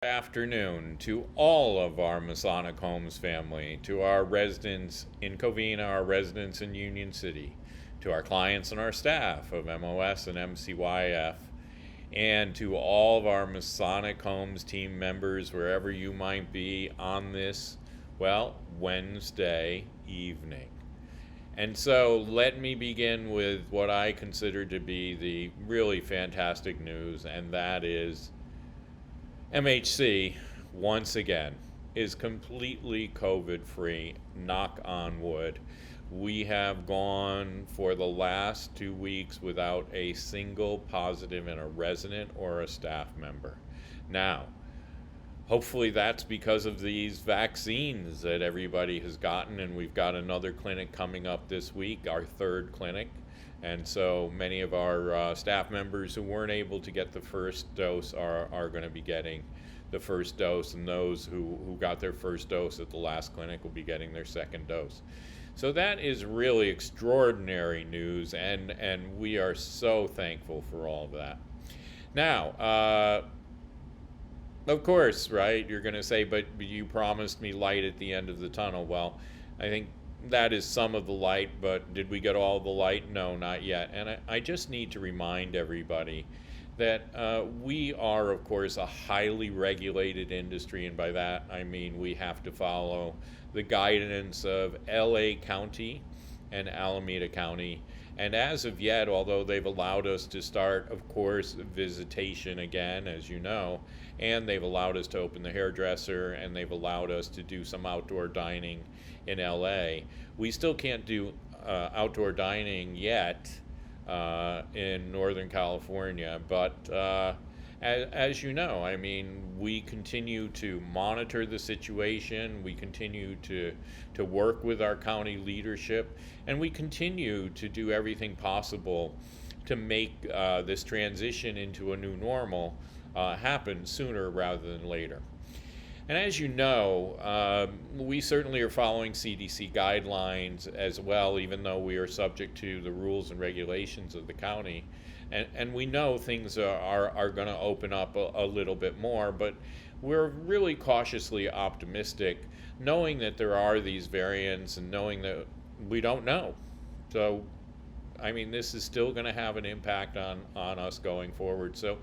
Afternoon to all of our Masonic Homes family, to our residents in Covina, our residents in Union City, to our clients and our staff of MOS and MCYF, and to all of our Masonic Homes team members, wherever you might be on this, Wednesday evening. And so let me begin with what I consider to be the really fantastic news, and that is MHC, once again, is completely COVID free, knock on wood. We have gone for the last 2 weeks without a single positive in a resident or a staff member. Now, hopefully that's because of these vaccines that everybody has gotten, and we've got another clinic coming up this week, our third clinic. And so many of our staff members who weren't able to get the first dose are going to be getting the first dose, and those who got their first dose at the last clinic will be getting their second dose. So that is really extraordinary news, and we are so thankful for all of that. Now, of course, right, you're going to say, but you promised me light at the end of the tunnel. Well, I think that is some of the light, but did we get all the light? No, not yet. And I just need to remind everybody that we are, of course, a highly regulated industry, and by that I mean we have to follow the guidance of LA County and Alameda County. And as of yet, although they've allowed us to start, of course, visitation again, as you know, and they've allowed us to open the hairdresser, and they've allowed us to do some outdoor dining in LA, we still can't do outdoor dining yet in Northern California. But as you know, I mean, we continue to monitor the situation, we continue to work with our county leadership, and we continue to do everything possible to make this transition into a new normal happen sooner rather than later. And as you know, we certainly are following CDC guidelines as well, even though we are subject to the rules and regulations of the county. And we know things are going to open up a little bit more, but we're really cautiously optimistic, knowing that there are these variants and knowing that we don't know. So, I mean, this is still going to have an impact on us going forward. So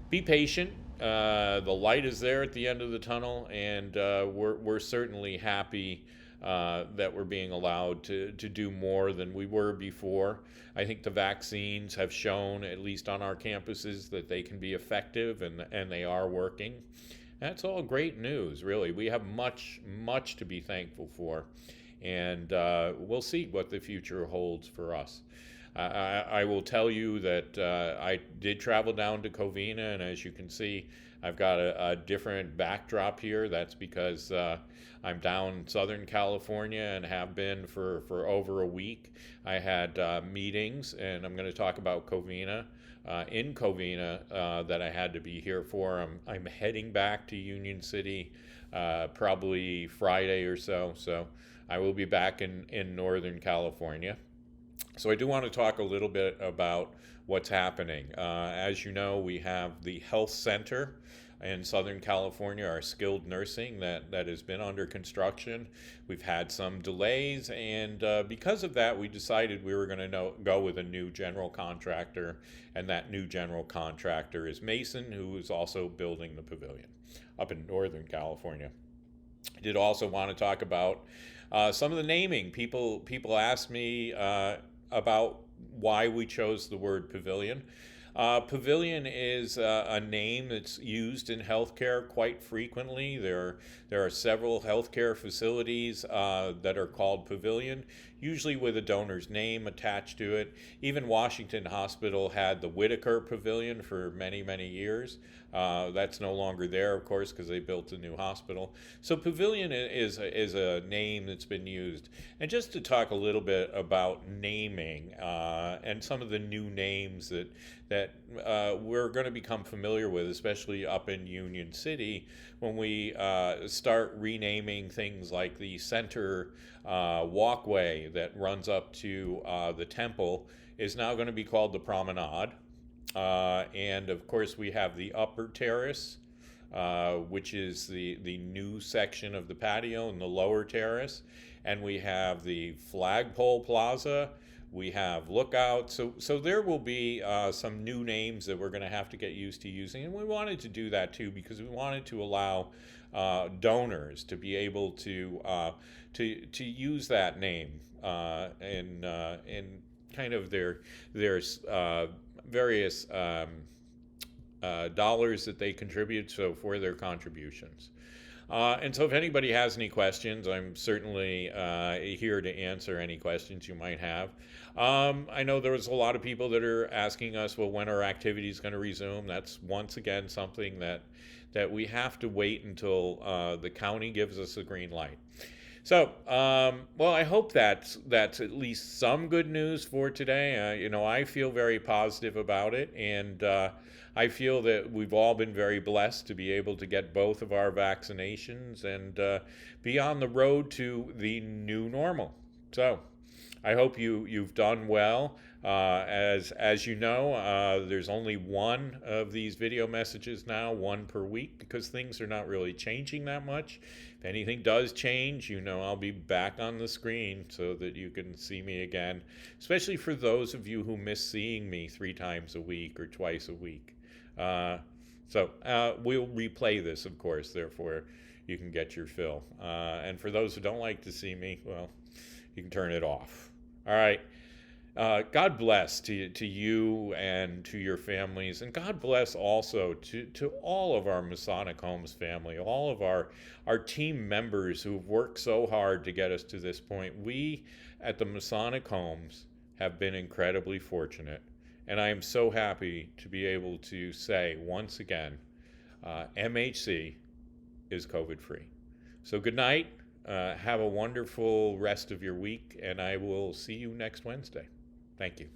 be patient. The light is there at the end of the tunnel, and we're certainly happy that we're being allowed to do more than we were before. I think the vaccines have shown, at least on our campuses, that they can be effective, and they are working. That's all great news, really. We have much to be thankful for, and we'll see what the future holds for us. I will tell you that I did travel down to Covina, and as you can see, I've got a different backdrop here. That's because I'm down in Southern California and have been for over a week. I had meetings, and I'm going to talk about Covina. In Covina that I had to be here for. I'm heading back to Union City probably Friday or so. So I will be back in Northern California. So I do want to talk a little bit about what's happening. As you know, we have the health center in Southern California, our skilled nursing that has been under construction. We've had some delays, and because of that, we decided we were going to go with a new general contractor, and that new general contractor is Mason, who is also building the pavilion up in Northern California. I did also want to talk about some of the naming. People ask me about why we chose the word pavilion. Pavilion is a name that's used in healthcare quite frequently. There are several healthcare facilities that are called pavilion, usually with a donor's name attached to it. Even Washington Hospital had the Whitaker Pavilion for many years. That's no longer there, of course, because they built a new hospital. So pavilion is a name that's been used. And just to talk a little bit about naming and some of the new names that we're going to become familiar with, especially up in Union City, when we start renaming things like the center walkway that runs up to the temple is now going to be called the Promenade. And of course, we have the upper terrace which is the new section of the patio in the lower terrace. And we have the flagpole plaza. We have lookout. So there will be some new names that we're going to have to get used to using. And we wanted to do that too because we wanted to allow donors to be able to use that name in kind of their various dollars that they contribute, so for their contributions. And so if anybody has any questions, I'm certainly here to answer any questions you might have. I know there was a lot of people that are asking us, well, when are activities going to resume? That's once again something that we have to wait until the county gives us a green light. So, well, I hope that's at least some good news for today. I feel very positive about it, and I feel that we've all been very blessed to be able to get both of our vaccinations and be on the road to the new normal. So, I hope you've done well. As you know, there's only one of these video messages now, one per week, because things are not really changing that much. If anything does change, I'll be back on the screen so that you can see me again, especially for those of you who miss seeing me 3 times a week or twice a week. So we'll replay this, of course, therefore you can get your fill. And for those who don't like to see me, well, you can turn it off. All right. God bless to you and to your families, and God bless also to all of our Masonic Homes family, all of our team members who've worked so hard to get us to this point. We at the Masonic Homes have been incredibly fortunate, and I am so happy to be able to say once again, MHC is COVID-free. So good night. Have a wonderful rest of your week, and I will see you next Wednesday. Thank you.